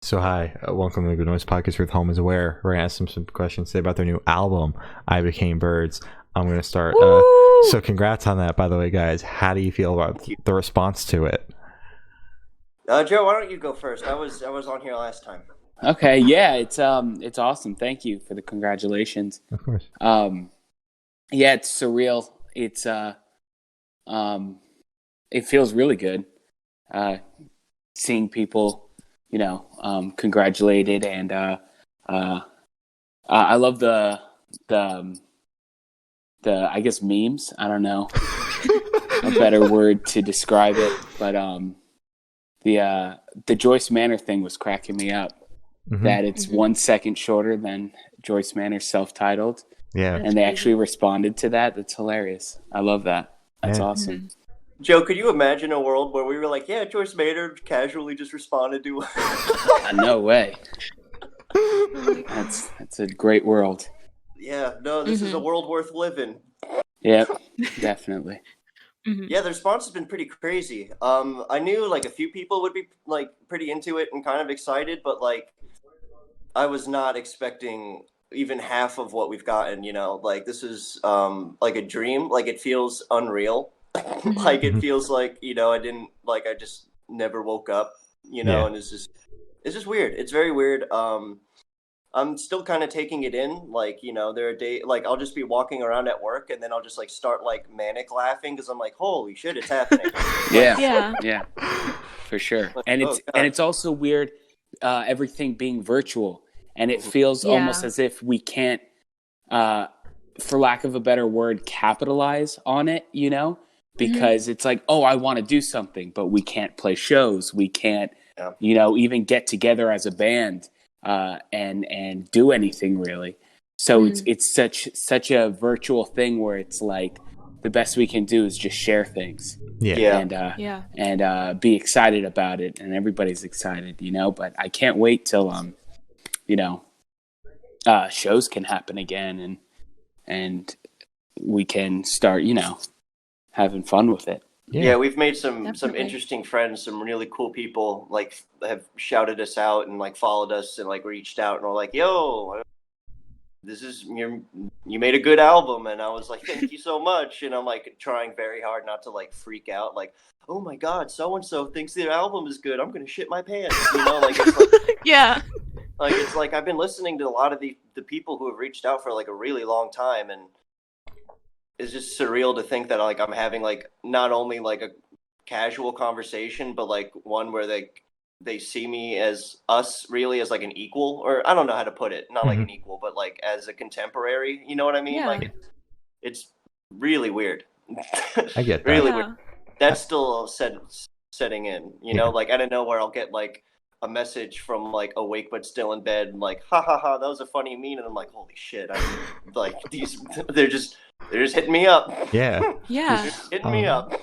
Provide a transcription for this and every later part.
So hi, welcome to the Good Noise Podcast with Home is Aware. We're gonna ask them some questions today about their new album, I Became Birds. I'm gonna start. So congrats on that, by the way, guys. How do you feel about the response to it? Joe, why don't you go first? I was on here last time. Okay, yeah, it's awesome. Thank you for the congratulations. Of course. Yeah, it's surreal. It feels really good. Seeing people, congratulated, and I love the I guess memes. I don't know a better word to describe it, but the Joyce Manor thing was cracking me up. Mm-hmm. That it's 1 second shorter than Joyce Manor's self-titled. Yeah. And they actually responded to that. That's hilarious. I love that. That's awesome. Mm-hmm. Joe, could you imagine a world where we were like, yeah, Joyce Manor casually just responded to No way. That's a great world. Yeah, no, this is a world worth living. Yep, definitely. Mm-hmm. Yeah, the response has been pretty crazy. I knew like a few people would be like pretty into it and kind of excited, but like I was not expecting even half of what we've gotten, like this is like a dream. Like it feels unreal. Like it feels like, I just never woke up, and it's just weird. It's very weird. I'm still kind of taking it in, like, there are days, like, I'll just be walking around at work, and then I'll just, like, start, like, manic laughing, because I'm like, holy shit, it's happening. Yeah, for sure. And it's also weird, everything being virtual, and it feels almost as if we can't, for lack of a better word, capitalize on it, because it's like, oh, I want to do something, but we can't play shows, we can't, even get together as a band. And do anything really. So it's such a virtual thing where it's like the best we can do is just share things. And be excited about it, and everybody's excited, but I can't wait till shows can happen again and we can start, having fun with it. Yeah, we've made some interesting friends, some really cool people, like, have shouted us out and, like, followed us and, like, reached out and were like, yo, you made a good album. And I was like, thank you so much. And I'm, like, trying very hard not to, like, freak out, like, oh, my God, so-and-so thinks their album is good. I'm going to shit my pants, like, it's like, yeah. Like, it's like I've been listening to a lot of the people who have reached out for, like, a really long time, and it's just surreal to think that like I'm having like not only like a casual conversation, but like one where they see me as us really as like an equal, or I don't know how to put it, not like an equal, but like as a contemporary. You know what I mean? Yeah. Like it's really weird. I get that. Really weird. That's still setting in. Like out of nowhere, I'll get like a message from like awake but still in bed, and like, ha ha ha, that was a funny meme, and I'm like, holy shit! I'm like they're just hitting me up. Yeah. Yeah. They're just hitting me up.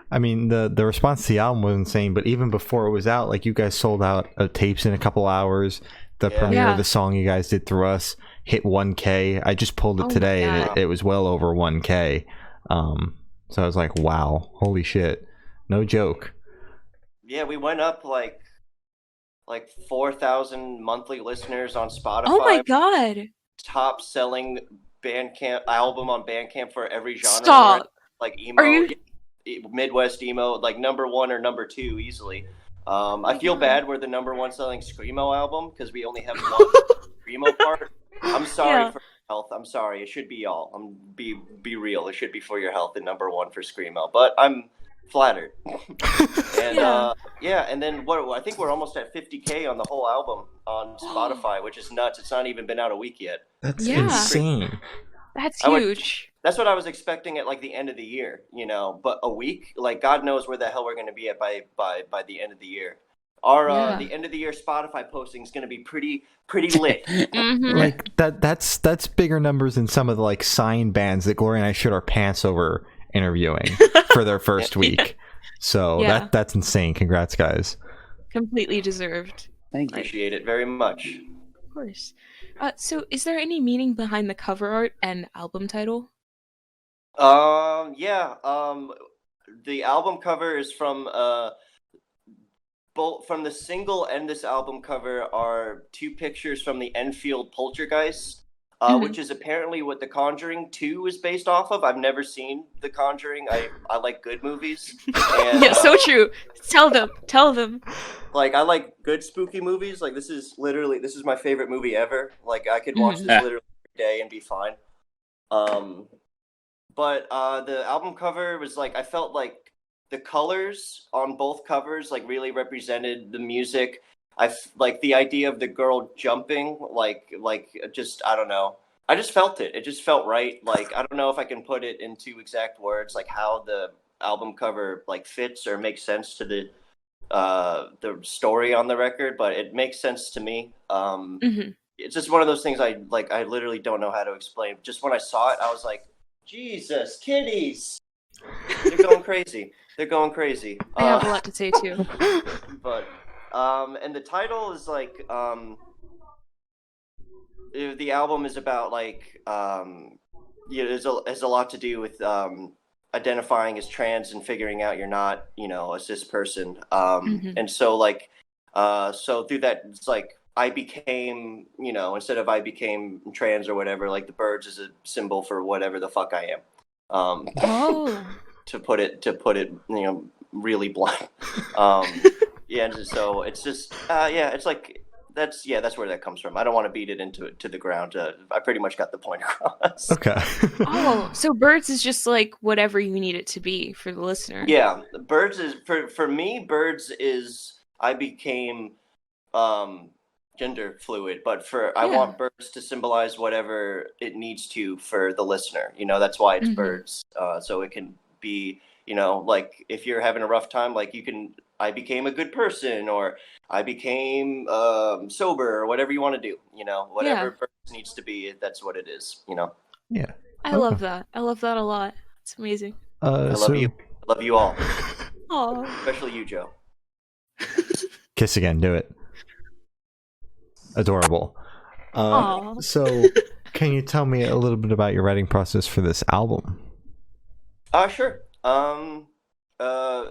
I mean, the response to the album was insane, but even before it was out, like you guys sold out tapes in a couple hours. The premiere of the song you guys did through us hit 1K. I just pulled it today, and it was well over 1K. So I was like, wow, holy shit, no joke. Yeah, we went up like 4,000 monthly listeners on Spotify. Oh my god! Top selling Bandcamp album on Bandcamp for every genre. Stop. Like emo, Midwest emo, like number 1 or number 2 easily. I feel bad we're the number 1 selling screamo album because we only have one screamo part. I'm sorry for health. I'm sorry. It should be y'all. Be real. It should be for your health and number 1 for screamo. But I'm flattered. And and then I think we're almost at 50K on the whole album on Spotify, which is nuts. It's not even been out a week yet. That's insane. That's huge. That's what I was expecting at like the end of the year, but a week, like God knows where the hell we're going to be at by the end of the year. Our the end of the year Spotify posting is going to be pretty lit. Like that's bigger numbers than some of the like signed bands that Gloria and I shit our pants over interviewing for their first week. So that's insane. Congrats, guys. Completely deserved. Thank you. Appreciate it very much. Of course. So is there any meaning behind the cover art and album title? The album cover is from both from the single and this album cover are two pictures from the Enfield Poltergeist, which is apparently what The Conjuring 2 is based off of. I've never seen The Conjuring. I like good movies. And, yeah, so true. Tell them. Like, I like good spooky movies. Like, this is my favorite movie ever. Like, I could watch this literally every day and be fine. But the album cover was like, I felt like the colors on both covers like really represented the music. Like the idea of the girl jumping, like just, I don't know. I just felt it. It just felt right. Like, I don't know if I can put it into exact words, like how the album cover like fits or makes sense to the story on the record, but it makes sense to me. It's just one of those things I literally don't know how to explain. Just when I saw it, I was like, Jesus, kitties! They're going crazy. I have a lot to say too. But and the title is like the album is about like has a lot to do with identifying as trans and figuring out you're not, a cis person. And so like so through that, it's like I became, instead of I became trans or whatever, like the birds is a symbol for whatever the fuck I am. To put it, really blunt. Yeah, and so it's just, it's like, that's where that comes from. I don't want to beat it to the ground. I pretty much got the point across. Okay. So birds is just like whatever you need it to be for the listener. Yeah, birds is, for me, birds is, I became gender fluid, but I want birds to symbolize whatever it needs to for the listener. That's why it's birds. So it can be, like if you're having a rough time, like I became a good person, or I became sober, or whatever you want to do. Whatever birds needs to be, that's what it is. Yeah. I love that. I love that a lot. It's amazing. I love you. I love you all. Aww. Especially you, Joe. Kiss again. Do it. Adorable. So, can you tell me a little bit about your writing process for this album? Sure.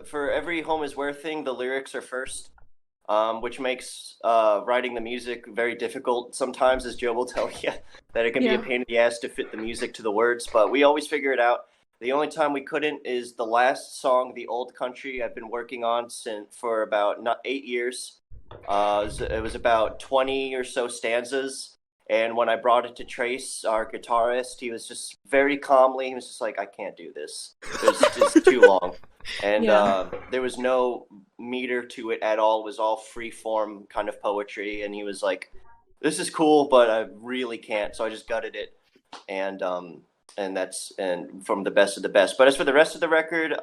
For every Home is Where thing, the lyrics are first, which makes writing the music very difficult sometimes, as Joe will tell you, that it can be a pain in the ass to fit the music to the words, but we always figure it out. The only time we couldn't is the last song, The Old Country, I've been working on for about 8 years. It was about 20 or so stanzas, and when I brought it to Trace, our guitarist, he was just very calmly, he was just like, I can't do this. It's just too long. And there was no meter to it at all. It was all free form kind of poetry, and he was like, this is cool, but I really can't. So I just gutted it, and from the best of the best. But as for the rest of the record,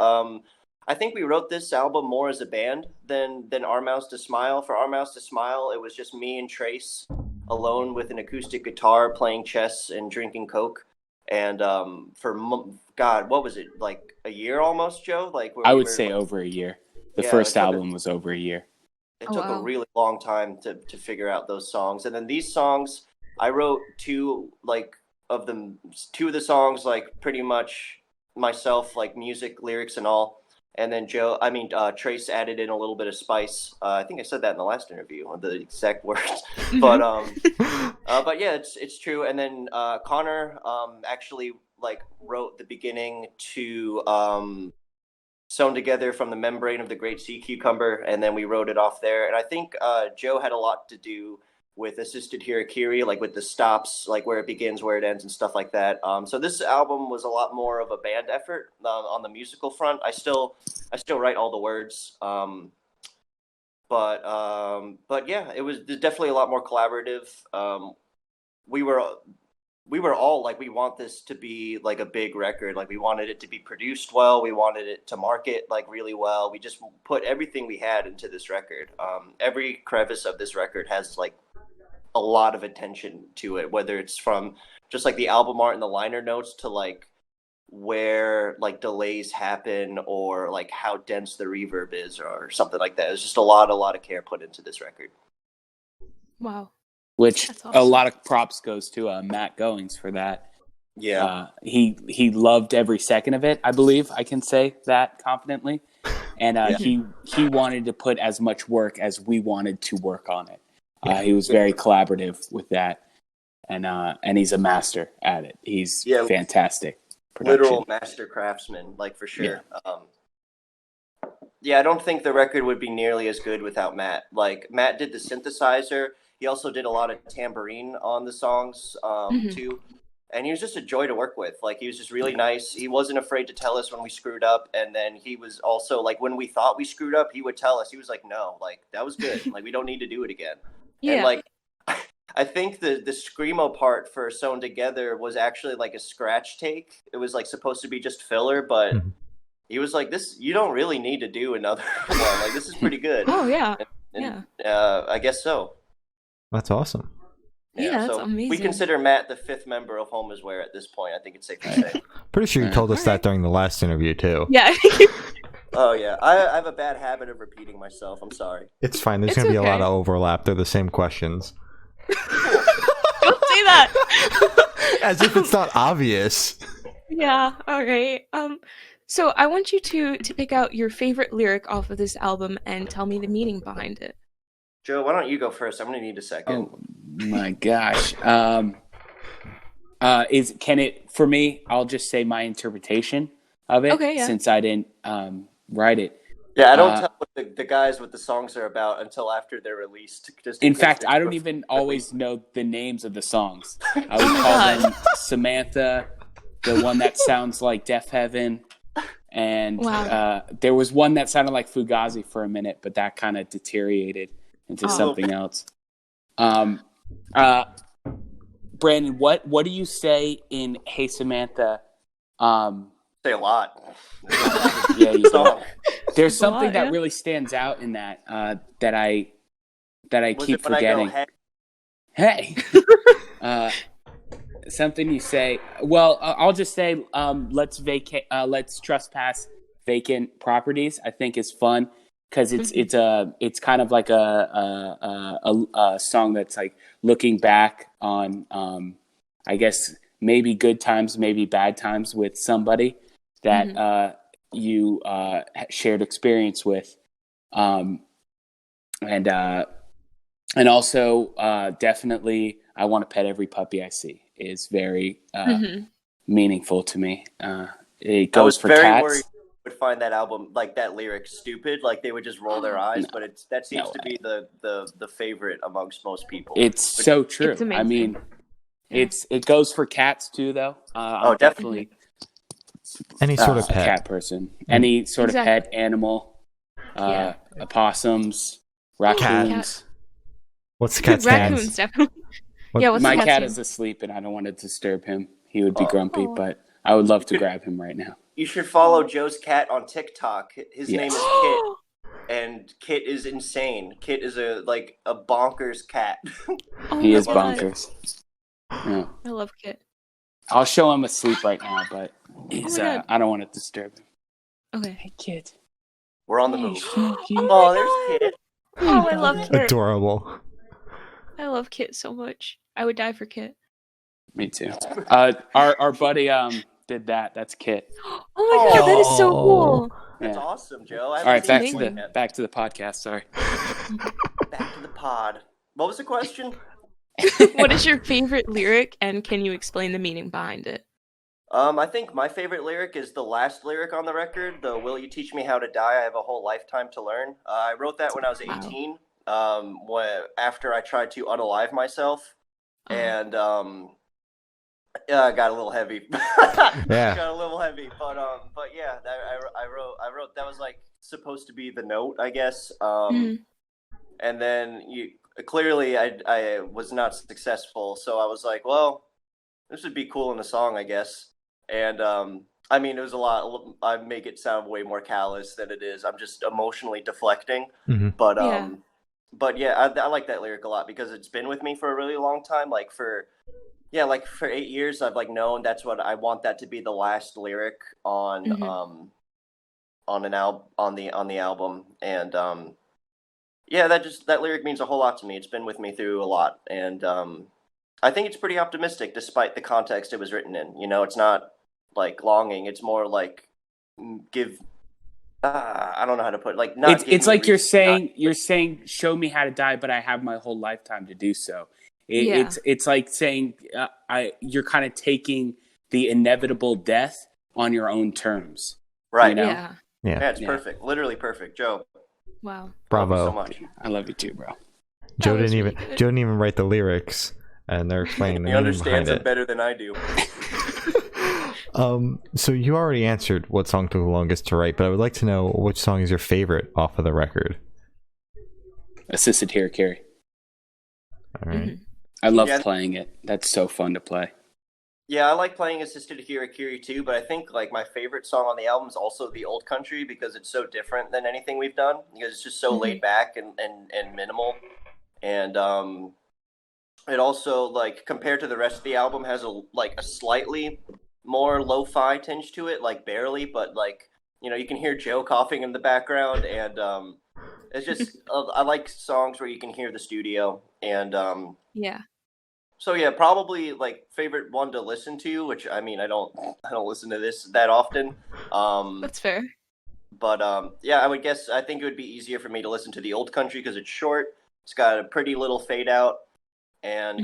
I think we wrote this album more as a band than Our Mouths to Smile. For Our Mouths to Smile, it was just me and Trace alone with an acoustic guitar playing chess and drinking Coke. And what was it, like a year almost, Joe? I would say over a year. The first album was over a year. It took a really long time to figure out those songs. And then these songs, I wrote two of the songs, like pretty much myself, like music, lyrics and all. And then Trace added in a little bit of spice. I think I said that in the last interview, the exact words. But yeah, it's true. And then Connor actually wrote the beginning to Sewn Together from the Membrane of the Great Sea Cucumber, and then we wrote it off there. And I think Joe had a lot to do with assisted harakiri, like with the stops, like where it begins, where it ends, and stuff like that. So this album was a lot more of a band effort on the musical front. I still write all the words, but yeah, it was definitely a lot more collaborative. We were all like, we want this to be like a big record. Like we wanted it to be produced well. We wanted it to market like really well. We just put everything we had into this record. Every crevice of this record has like a lot of attention to it, whether it's from just like the album art and the liner notes to like where like delays happen or like how dense the reverb is or something like that. It's just a lot of care put into this record. Wow. Which awesome. A lot of props goes to Matt Goings for that. Yeah. He loved every second of it. I believe I can say that confidently. and he wanted to put as much work as we wanted to work on it. He was very collaborative with that, and he's a master at it. He's fantastic. Literal master craftsman, like for sure. I don't think the record would be nearly as good without Matt. Like Matt did the synthesizer. He also did a lot of tambourine on the songs too. And he was just a joy to work with. Like, he was just really nice. He wasn't afraid to tell us when we screwed up. And then he was also, like, when we thought we screwed up, he would tell us. He was like, no, like, that was good. Like, we don't need to do it again. Yeah. And, like, I think the Screamo part for Sewn Together was actually, like, a scratch take. It was, like, supposed to be just filler, but he was like, this, you don't really need to do another one. Like, this is pretty good. Oh, yeah. I guess so. That's awesome. Yeah, that's so amazing. We consider Matt the 5th member of Home Is Where at this point. I think it's safe to say. Pretty sure you told us that during the last interview, too. Yeah. Oh, yeah. I have a bad habit of repeating myself. I'm sorry. It's fine. There's going to be a lot of overlap. They're the same questions. Don't say that. As if it's not obvious. Yeah, all right. So I want you to pick out your favorite lyric off of this album and tell me the meaning behind it. Joe, why don't you go first? I'm going to need a second. Oh my gosh. For me, I'll just say my interpretation of it, since I didn't write it. Yeah, I don't tell what the guys what the songs are about until after they're released. In fact, I don't even always know the names of the songs. I would call them Samantha, the one that sounds like Deaf Heaven, and there was one that sounded like Fugazi for a minute, but that kind of deteriorated into something else. Brandon, what do you say in Hey Samantha? Say a lot. Yeah, you do. There's something that really stands out in that that I keep forgetting. Hey. Something you say. Well, I'll just say let's trespass vacant properties. I think is fun. Because it's kind of like a song that's like looking back on I guess maybe good times, maybe bad times with somebody that you shared experience with, and also definitely I want to pet every puppy I see is very meaningful to me. It goes for cats. Worried would find that album, like that lyric, stupid. Like they would just roll their eyes, but that seems to be the favorite amongst most people. It's so true. I mean, it goes for cats too, though. Definitely. Any sort of pet. Cat person, any sort of pet animal, opossums, raccoons. Cat. What's the cat's raccoons, definitely. My cat is asleep, and I don't want to disturb him. He would be grumpy, but I would love to grab him right now. You should follow Joe's cat on TikTok. His name is Kit, and Kit is insane. Kit is a bonkers cat. He is bonkers. Yeah. I love Kit. I'll show him asleep right now, but he's, I don't want to disturb him. Okay. Hey, Kit. We're on the move. Oh, there's Kit. Oh, I love Kit. Adorable. I love Kit so much. I would die for Kit. Me too. Our buddy did that. That's Kit. Oh my god, that is so cool. That's awesome, Joe. All right, back to the podcast. Sorry. Back to the pod. What was the question? What is your favorite lyric, and can you explain the meaning behind it? I think my favorite lyric is the last lyric on the record. The "Will you teach me how to die? I have a whole lifetime to learn." I wrote that when I was 18. After I tried to unalive myself, and got a little heavy. Yeah, got a little heavy, but yeah, I wrote that was like supposed to be the note, I guess. And then clearly I was not successful, so I was like, well, this would be cool in a song, I guess. And I mean, it was a lot. I make it sound way more callous than it is. I'm just emotionally deflecting, but yeah, I like that lyric a lot because it's been with me for a really long time. Like for 8 years, I've known that's what I want that to be the last lyric on the album, and that lyric means a whole lot to me. It's been with me through a lot, and I think it's pretty optimistic despite the context it was written in. You know, it's not like longing; it's more like give I don't know how to put it. Like, not it's like you're saying, show me how to die, but I have my whole lifetime to do so. It's like saying you're kind of taking the inevitable death on your own terms. Right. You know? Yeah, it's perfect. Literally perfect. Joe. Wow. Bravo. Thank you so much. I love you too, bro. Joe didn't even write the lyrics, and they're explaining the meaning behind it. He understands it better than I do. So you already answered what song took the longest to write, but I would like to know which song is your favorite off of the record. Assisted Harakiri. All right. Mm-hmm. I love playing it. That's so fun to play. Yeah, I like playing Assisted Harakiri too, but I think like my favorite song on the album is also The Old Country because it's so different than anything we've done. Because it's just so laid back and minimal. And it also, like, compared to the rest of the album, has a slightly more lo-fi tinge to it, like barely, but like, you know, you can hear Joe coughing in the background, and it's just I like songs where you can hear the studio, and so yeah, probably like favorite one to listen to, which I mean I don't listen to this that often. That's fair. But yeah, I think it would be easier for me to listen to The Old Country because it's short. It's got a pretty little fade out, and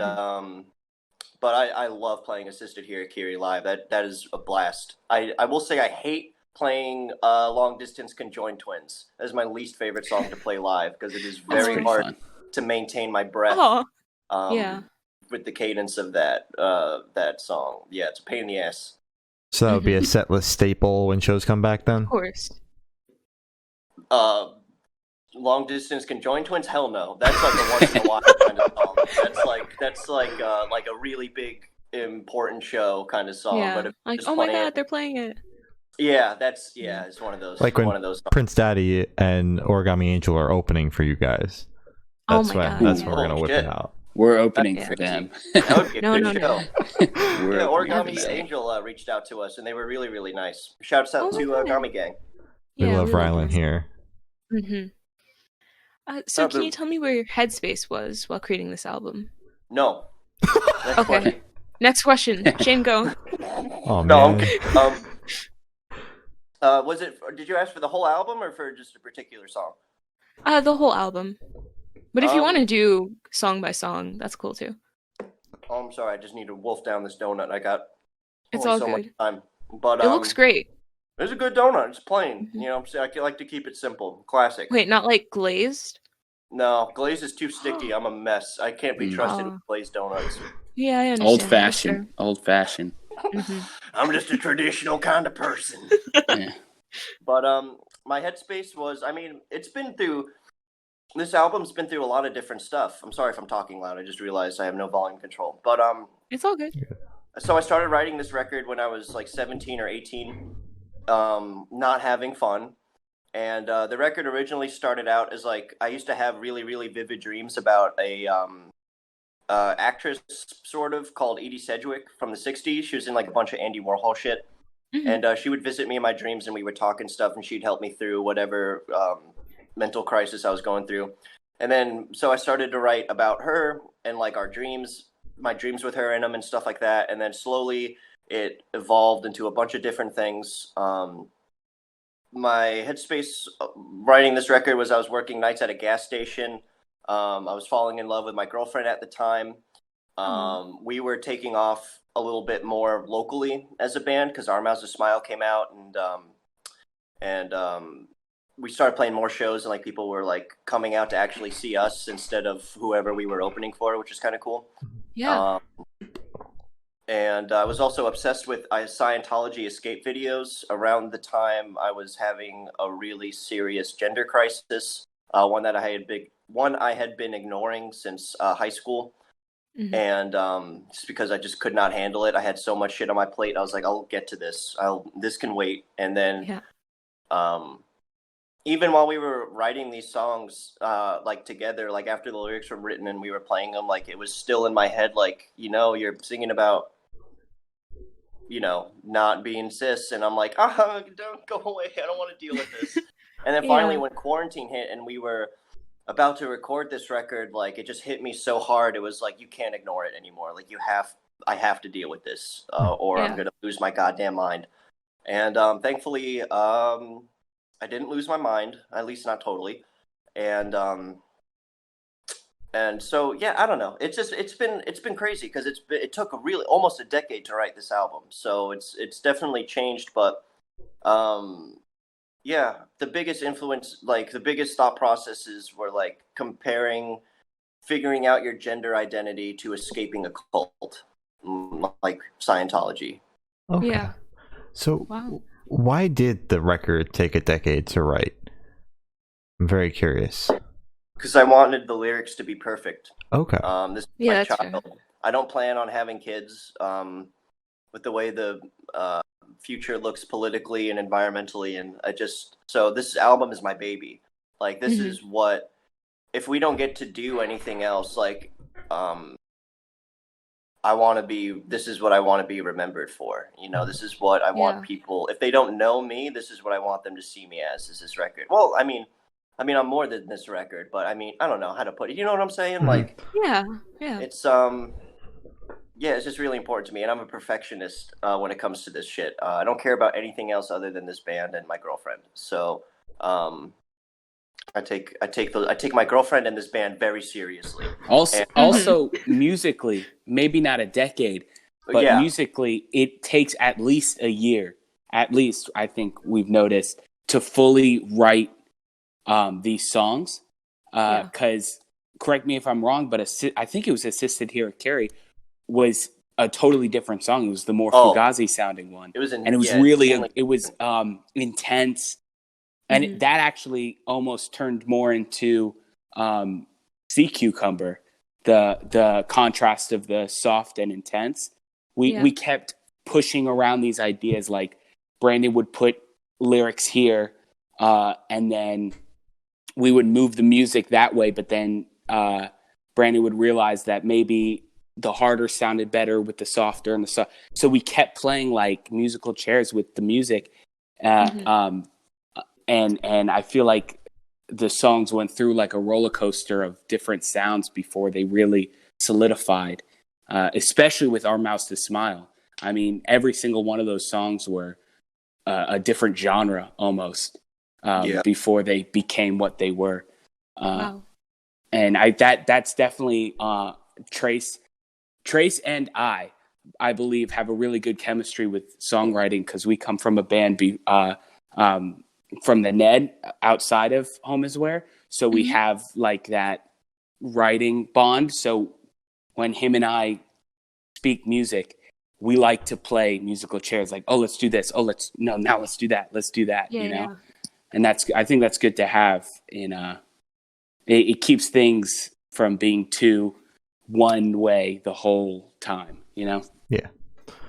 but I love playing Assisted Harakiri live. That is a blast. I will say I hate playing Long Distance Conjoined Twins. That is my least favorite song to play live because it is very hard to maintain my breath. With the cadence of that song. Yeah, it's a pain in the ass. So that would be a setlist staple when shows come back then? Of course. Long Distance Conjoined Twins? Hell no. That's like a once in a while kind of song. That's like a really big important show kind of song. Yeah. But if like, oh my god, they're playing it. Yeah, it's one of those. Like when one of those songs. Prince Daddy and Origami Angel are opening for you guys. That's when we're gonna whip it out. We're opening for them. That would be a good show. Yeah, Origami Angel reached out to us, and they were really, really nice. Shouts out to Origami Gang. We love Rylan here. So can you tell me where your headspace was while creating this album? No. Okay. Next question. Shane, go. Oh, man. Was it? Did you ask for the whole album or for just a particular song? The whole album. But if you want to do song by song, that's cool too. Oh, I'm sorry. I just need to wolf down this donut. I got it's all so good. much time. But it looks great. It's a good donut. It's plain. You know, I like to keep it simple, classic. Wait, not like glazed? No, glazed is too sticky. I'm a mess. I can't be trusted with glazed donuts. Yeah, I understand. Old fashioned. I'm just a traditional kind of person. But my headspace was. I mean, this album's been through a lot of different stuff. I'm sorry if I'm talking loud. I just realized I have no volume control. But it's all good. So I started writing this record when I was like 17 or 18, not having fun. And the record originally started out as like I used to have really, really vivid dreams about a actress sort of called Edie Sedgwick from the 60s. She was in like a bunch of Andy Warhol shit. And she would visit me in my dreams and we would talk and stuff and she'd help me through whatever mental crisis I was going through. And then so I started to write about her and like our dreams, my dreams with her in them and stuff like that. And then slowly it evolved into a bunch of different things. My headspace writing this record was I was working nights at a gas station. I was falling in love with my girlfriend at the time. We were taking off a little bit more locally as a band because Our Mouths a Smile came out and we started playing more shows and like people were like coming out to actually see us instead of whoever we were opening for, which is kind of cool. Yeah. And I was also obsessed with Scientology escape videos around the time I was having a really serious gender crisis, one I had been ignoring since high school. And just because I just could not handle it. I had so much shit on my plate. I was like, I'll get to this. This can wait. And then even while we were writing these songs like together, like after the lyrics were written and we were playing them, like it was still in my head, like, you know, you're singing about, you know, not being cis. And I'm like, don't go away. I don't want to deal with this. And then finally when quarantine hit and we were about to record this record, like it just hit me so hard. It was like, you can't ignore it anymore. Like I have to deal with this or I'm going to lose my goddamn mind. And thankfully, I didn't lose my mind, at least not totally, and so yeah, I don't know. It's been crazy because it took really almost a decade to write this album, so it's definitely changed. But yeah, the biggest influence, like the biggest thought processes were like figuring out your gender identity to escaping a cult, like Scientology. Okay. Yeah. So why did the record take a decade to write? I'm very curious. Because I wanted the lyrics to be perfect. Okay. This is my child. Fair. I don't plan on having kids. With the way the future looks politically and environmentally, and so this album is my baby. Like this is what, if we don't get to do anything else, like this is what I want to be remembered for. You know, this is what I want people, if they don't know me, this is what I want them to see me as, is this record. Well, I mean, I'm more than this record, but I mean, I don't know how to put it. You know what I'm saying? Like, yeah. It's it's just really important to me, and I'm a perfectionist when it comes to this shit. I don't care about anything else other than this band and my girlfriend. So, I take my girlfriend and this band very seriously. Also, musically, maybe not a decade, but musically, it takes at least a year. At least, I think we've noticed, to fully write these songs. Because, correct me if I'm wrong, but I think it was Assisted Here at Carrie was a totally different song. It was the more Fugazi sounding one. It was intense. And that actually almost turned more into Sea Cucumber, the contrast of the soft and intense. We kept pushing around these ideas, like Brandon would put lyrics here, and then we would move the music that way, but then Brandon would realize that maybe the harder sounded better with the softer and the soft. So we kept playing like musical chairs with the music. And I feel like the songs went through like a roller coaster of different sounds before they really solidified, especially with Our Mouse to Smile. I mean, every single one of those songs were a different genre almost before they became what they were. Wow. And that's definitely Trace and I believe, have a really good chemistry with songwriting because we come from a band from the Ned outside of Home Is Where. So we have like that writing bond. So when him and I speak music, we like to play musical chairs, like, oh, let's do this. Oh, now let's do that. Let's do that. Yeah, you know? Yeah. And I think that's good to have it keeps things from being too one way the whole time, you know? Yeah.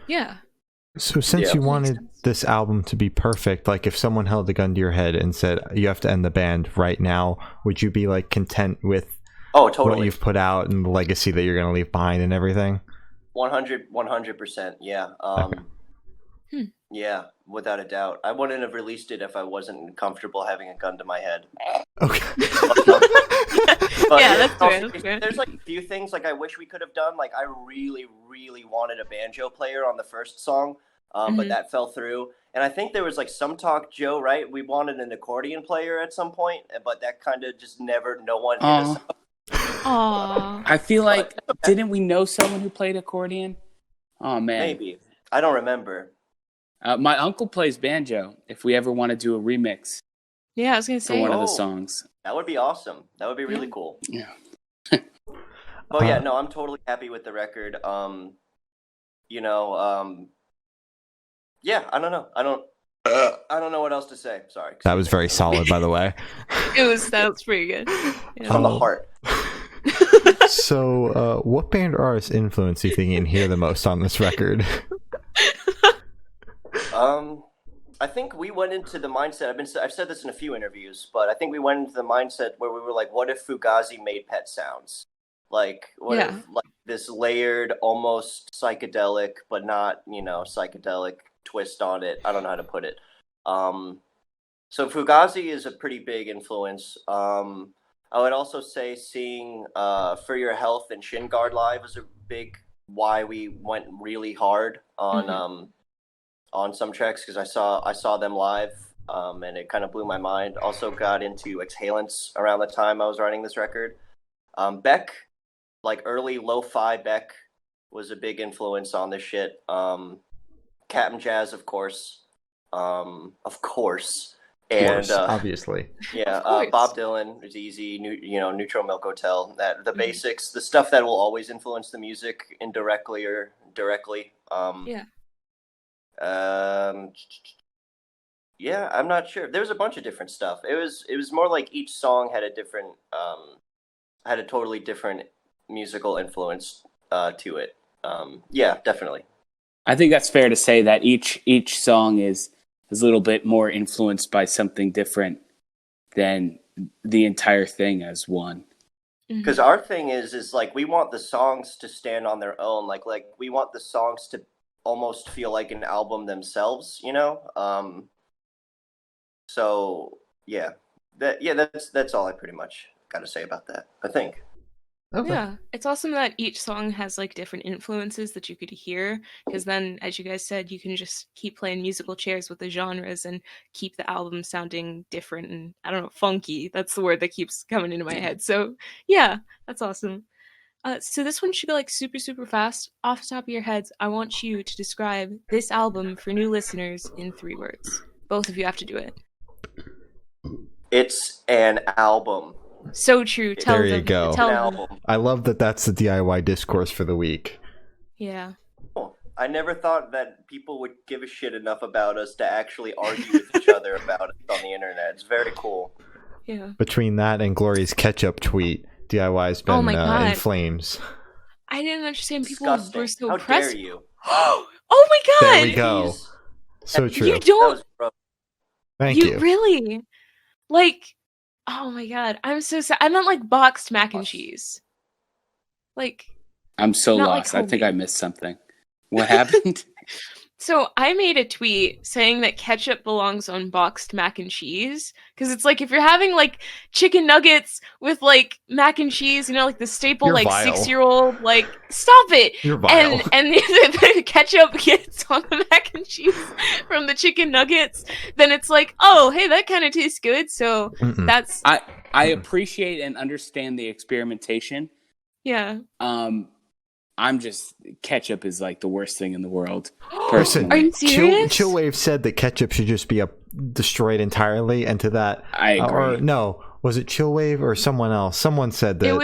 Yeah. So since you wanted this album to be perfect, like if someone held a gun to your head and said, you have to end the band right now, would you be like content with what you've put out and the legacy that you're going to leave behind and everything? 100%. Yeah. Yeah, without a doubt. I wouldn't have released it if I wasn't comfortable having a gun to my head. Okay. But yeah, that's fair. There's like a few things like I wish we could have done. Like I really, really wanted a banjo player on the first song, but that fell through. And I think there was like some talk, Joe, right? We wanted an accordion player at some point, but that kind of just no one hit us up. Aww. I feel like, didn't we know someone who played accordion? Oh, man. Maybe. I don't remember. My uncle plays banjo, if we ever want to do a remix. Yeah, I was going to say. For one of the songs. That would be awesome. That would be really cool. Yeah. Oh, yeah, no, I'm totally happy with the record. Yeah, I don't know. I don't know what else to say. Sorry. That was very solid, by the way. That was pretty good. Yeah. From the heart. So, what band or artist influence do you think you can hear the most on this record? I think we went into the mindset. I've said this in a few interviews, but I think we went into the mindset where we were like, what if Fugazi made Pet Sounds? Like, what if like this layered, almost psychedelic, but not, psychedelic twist on it? I don't know how to put it. So Fugazi is a pretty big influence. I would also say seeing For Your Health and Shin Guard live was a big why we went really hard on some tracks, because I saw them live and it kind of blew my mind. Also got into exhalants around the time I was writing this record. Beck, like early lo-fi Beck, was a big influence on this shit. Captain Jazz, of course. And obviously. Yeah, Bob Dylan is easy. Neutral Milk Hotel. That the basics, the stuff that will always influence the music indirectly or directly. Yeah, I'm not sure. There was a bunch of different stuff. It was more like each song had a different had a totally different musical influence to it. Yeah, definitely. I think that's fair to say that each song is a little bit more influenced by something different than the entire thing as one. Because our thing is like we want the songs to stand on their own. Like we want the songs to almost feel like an album themselves, So yeah, that's all I pretty much got to say about that, I think. Okay. Yeah, it's awesome that each song has like different influences that you could hear, because then, as you guys said, you can just keep playing musical chairs with the genres and keep the album sounding different and, I don't know, funky. That's the word that keeps coming into my head. So yeah, that's awesome. So this one should be like super, super fast. Off the top of your heads, I want you to describe this album for new listeners in 3 words. Both of you have to do it. It's an album. So true. There you go. I love that that's the DIY discourse for the week. Yeah. I never thought that people would give a shit enough about us to actually argue with each other about it on the internet. It's very cool. Yeah. Between that and Glory's ketchup tweet, DIY's been in flames. I didn't understand people were so How pressed. dare you? Oh my god! There we go. So true. You don't. Thank you. Really? Like, oh my god! I'm so sad. I meant like boxed mac and cheese. Like, I'm so lost. I think I missed something. What happened? So I made a tweet saying that ketchup belongs on boxed mac and cheese, because it's like if you're having like chicken nuggets with like mac and cheese, like the staple, you're like vile. 6-year-old, like stop it. You're vile. And the ketchup gets on the mac and cheese from the chicken nuggets, then it's like, oh, hey, that kind of tastes good. So that's I appreciate and understand the experimentation. Yeah. Ketchup is like the worst thing in the world. Listen, are you serious? Chillwave said that ketchup should just be destroyed entirely, and to that, I agree. Or no, was it Chillwave or someone else? Someone said that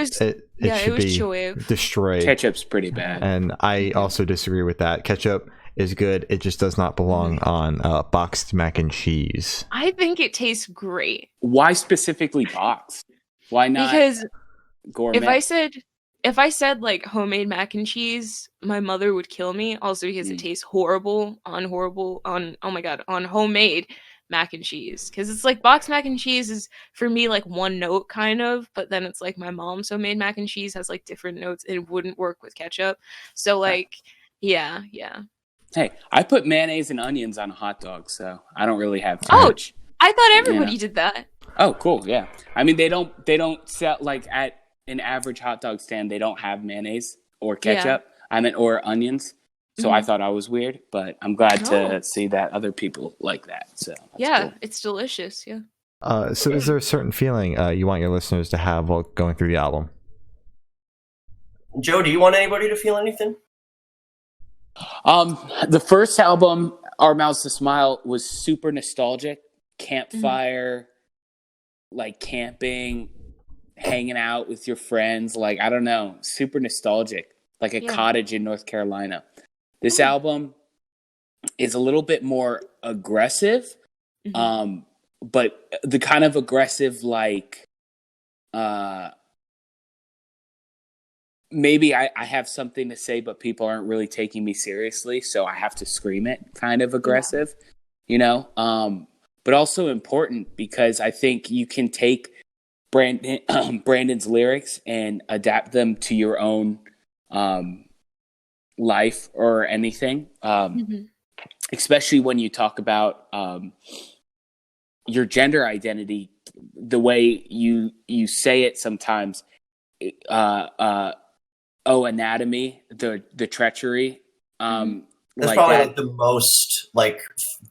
it should be Chillwave. Destroyed. Ketchup's pretty bad, and I also disagree with that. Ketchup is good; it just does not belong on boxed mac and cheese. I think it tastes great. Why specifically boxed? Why not? Because gourmet? If I said like homemade mac and cheese, my mother would kill me. Also because it tastes horrible on homemade mac and cheese. Because it's like boxed mac and cheese is for me like one note kind of, but then it's like my mom's homemade mac and cheese has like different notes. It wouldn't work with ketchup. So like, yeah. Hey, I put mayonnaise and onions on a hot dog, so I don't really have. I thought everybody did that. Oh, cool. Yeah, I mean they don't sell like at an average hot dog stand, they don't have mayonnaise or ketchup. Yeah. Or onions. So I thought I was weird, but I'm glad to see that other people like that. So cool. It's delicious. Yeah. So is there a certain feeling you want your listeners to have while going through the album? Joe, do you want anybody to feel anything? The first album, Our Mouths to Smile, was super nostalgic. Campfire, like camping, hanging out with your friends, like I don't know, super nostalgic, like a cottage in North Carolina. This album is a little bit more aggressive, but the kind of aggressive like maybe I have something to say but people aren't really taking me seriously, so I have to scream it kind of aggressive, but also important because I think you can take Brandon's lyrics and adapt them to your own life or anything, especially when you talk about your gender identity, the way you say it sometimes. Anatomy, the treachery. That's like probably like the most like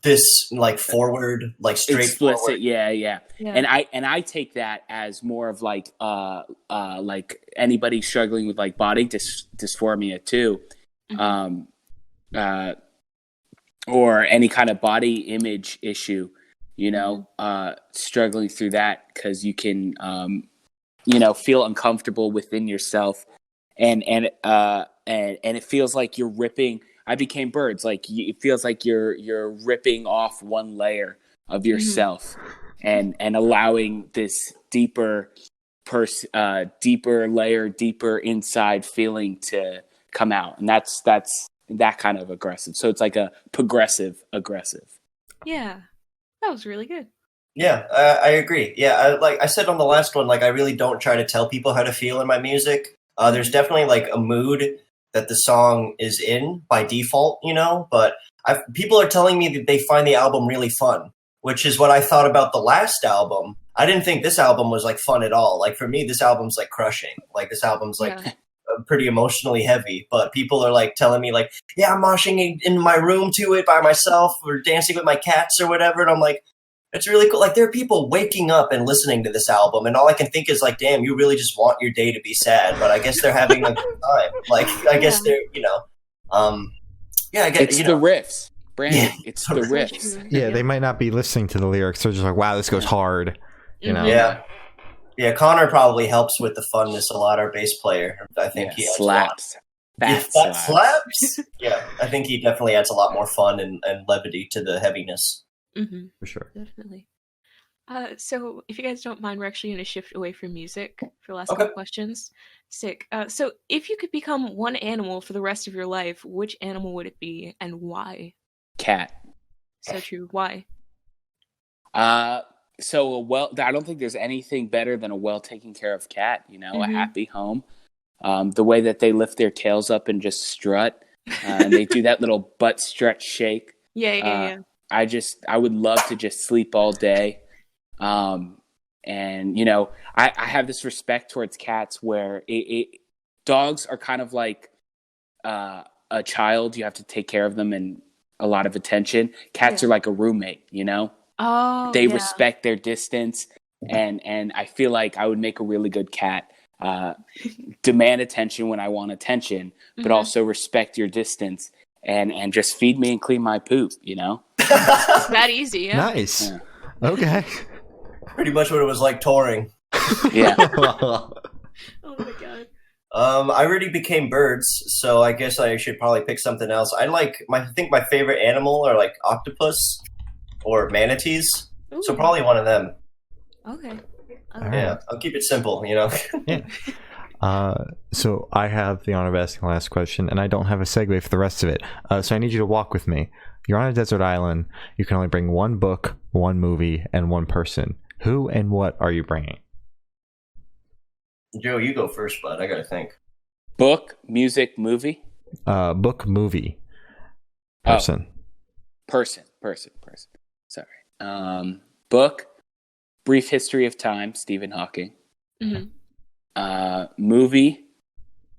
this like forward, like straightforward. Explicit, yeah. And I take that as more of like anybody struggling with like body dysphoria too, or any kind of body image issue, you know, struggling through that because you can feel uncomfortable within yourself, and it feels like you're ripping. I became birds. Like it feels like you're ripping off one layer of yourself, and allowing this deeper layer, deeper inside feeling to come out, and that's that kind of aggressive. So it's like a progressive aggressive. Yeah, that was really good. Yeah, I agree. Yeah, like I said on the last one, like I really don't try to tell people how to feel in my music. There's definitely like a mood that the song is in by default, you know, but people are telling me that they find the album really fun, which is what I thought about the last album. I didn't think this album was like fun at all. Like for me, this album's like crushing. Like this album's like pretty emotionally heavy, but people are like telling me like, yeah, I'm moshing in my room to it by myself or dancing with my cats or whatever. And I'm like, it's really cool. Like there are people waking up and listening to this album, and all I can think is like, damn, you really just want your day to be sad. But I guess they're having a good time. Like I guess they're, I guess it's the riffs, Brandon. It's the riffs. Yeah, they might not be listening to the lyrics. They're just like, wow, this goes hard. You know? Yeah. Connor probably helps with the funness a lot. Our bass player, I think he slaps. Slaps. Yeah, I think he definitely adds a lot more fun and levity to the heaviness. Mm-hmm. For sure. Definitely. So if you guys don't mind, we're actually going to shift away from music for the last couple questions. Sick. So if you could become one animal for the rest of your life, which animal would it be and why? Cat. So true. Why? So I don't think there's anything better than a well taken care of cat, you know, a happy home. The way that they lift their tails up and just strut, and they do that little butt stretch shake. Yeah. I would love to just sleep all day. And, you know, I have this respect towards cats where dogs are kind of like a child. You have to take care of them and a lot of attention. Cats are like a roommate, you know? Oh, they respect their distance. And I feel like I would make a really good cat. Demand attention when I want attention, but also respect your distance and just feed me and clean my poop, you know? It's that easy, yeah. Nice. Yeah. Okay. Pretty much what it was like touring. Yeah. Oh my god. I already became birds, so I guess I should probably pick something else. I think my favorite animal are like octopus or manatees. Ooh. So probably one of them. Okay. Yeah, I'll keep it simple, you know. Yeah. So I have the honor of asking the last question, and I don't have a segue for the rest of it. So I need you to walk with me. You're on a desert island. You can only bring one book, one movie, and one person. Who and what are you bringing? Joe, you go first, bud. I gotta think. Book, music, movie? Book, movie, person. Person. Sorry. Book, Brief History of Time, Stephen Hawking. Movie,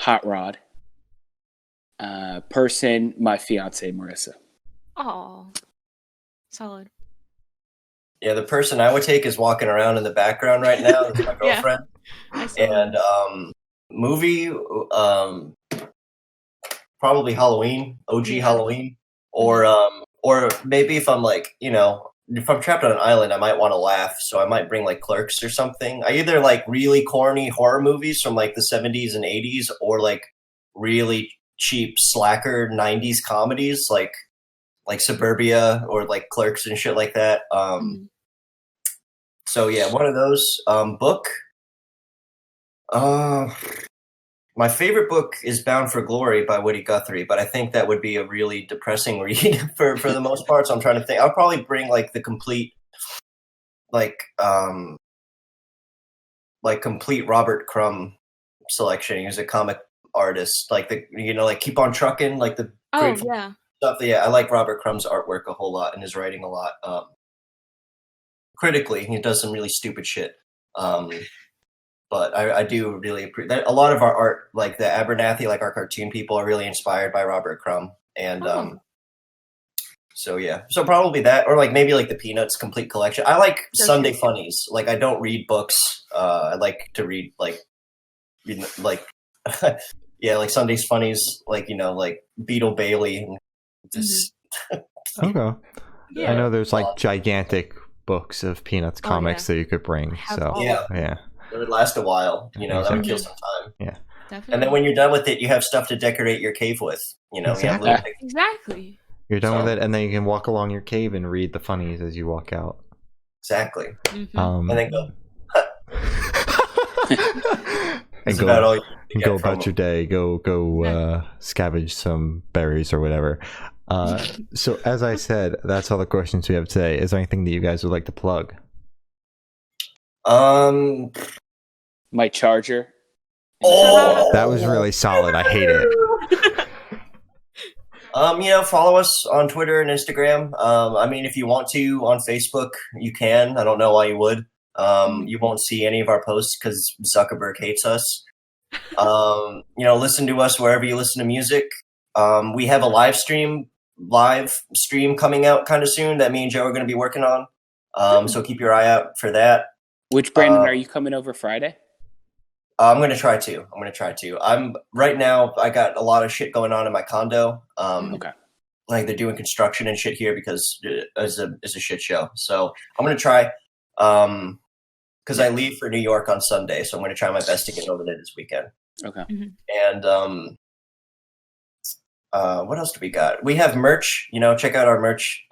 Hot Rod. Person, my fiance Marissa. Oh, solid. Yeah, the person I would take is walking around in the background right now. It's my girlfriend. And movie, probably Halloween, OG Halloween, or maybe if I'm like, you know, if I'm trapped on an island, I might want to laugh, so I might bring like Clerks or something. I either like really corny horror movies from like the 70s and 80s, or like really cheap slacker 90s comedies like Suburbia or like Clerks and shit like that. So yeah, one of those. Book. My favorite book is Bound for Glory by Woody Guthrie, but I think that would be a really depressing read for the most part. So I'm trying to think. I'll probably bring like the complete, complete Robert Crumb selection. He's a comic artist, like Keep on Truckin', like the great stuff. Yeah, I like Robert Crumb's artwork a whole lot and his writing a lot. Critically, he does some really stupid shit. But I do really appreciate that. A lot of our art, like the Abernathy, like our cartoon people, are really inspired by Robert Crumb. And So yeah, so probably that, or like maybe like the Peanuts complete collection. I like Sunday funnies. Like I don't read books. I like to read like yeah, like Sunday's funnies, like like Beetle Bailey. And just okay. Yeah. I know there's like gigantic books of Peanuts comics that you could bring. So yeah, it would last a while. That would kill some time. Yeah. Definitely. And then when you're done with it, you have stuff to decorate your cave with. Exactly. Exactly. You're done with it, and then you can walk along your cave and read the funnies as you walk out. Exactly. And then go. and go about your day. Go scavenge some berries or whatever. So as I said, that's all the questions we have today. Is there anything that you guys would like to plug? My charger. Oh, that was really solid. I hate it. Follow us on Twitter and Instagram. I mean, if you want to on Facebook, you can. I don't know why you would. You won't see any of our posts because Zuckerberg hates us. Listen to us wherever you listen to music. We have a live stream coming out kind of soon that me and Joe are going to be working on. So keep your eye out for that. Which Brandon, are you coming over Friday? I'm going to try to. Right now, I got a lot of shit going on in my condo. Okay. Like they're doing construction and shit here because it's a shit show. So I'm going to try, because I leave for New York on Sunday. So I'm going to try my best to get over there this weekend. Okay. And what else do we got? We have merch. Check out our merch.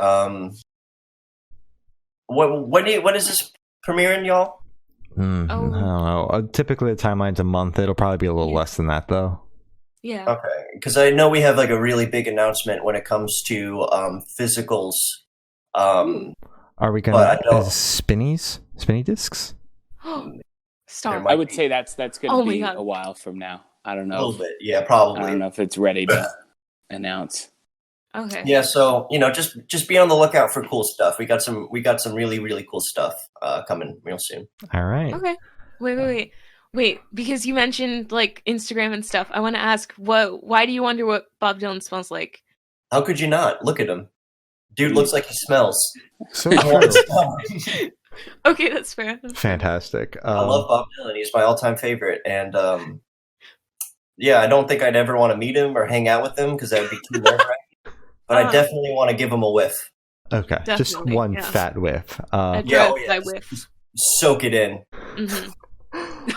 When is this premiering, y'all? I don't know. Typically, the timeline's a month. It'll probably be a little less than that, though. Yeah. Okay, because I know we have like a really big announcement when it comes to physicals. Are we gonna spinny discs? Stop. I would say that's gonna be a while from now. I don't know. A little bit, yeah, probably. I don't know if it's ready to announce. Okay. Yeah, so just be on the lookout for cool stuff. We got some really, really cool stuff coming real soon. All right. Okay. Wait, because you mentioned like Instagram and stuff. I want to ask, why do you wonder what Bob Dylan smells like? How could you not? Look at him. Dude looks like he smells. So true. Okay, that's fair. Fantastic. I love Bob Dylan. He's my all-time favorite. And I don't think I'd ever want to meet him or hang out with him because that would be too nerve-wracking. But I definitely want to give him a whiff. Okay, just one fat whiff. Whiff. Soak it in. Mm-hmm.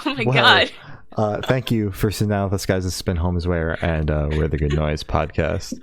Oh my god. Thank you for sitting down with us, guys. This has been Home is Where, and we're the Good Noise podcast.